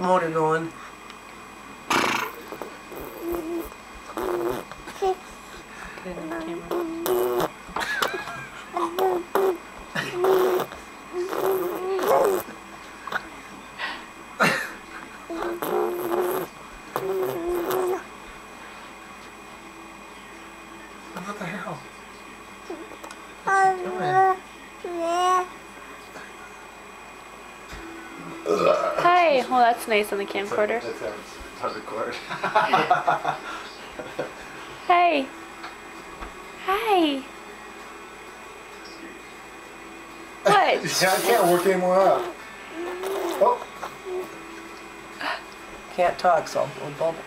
motor going. Get it on camera. What the hell? Hi. Well, that's nice on the camcorder. It's on record. Hey. Hi. What? I can't work anymore out. Oh. Can't talk, so we'll bubble.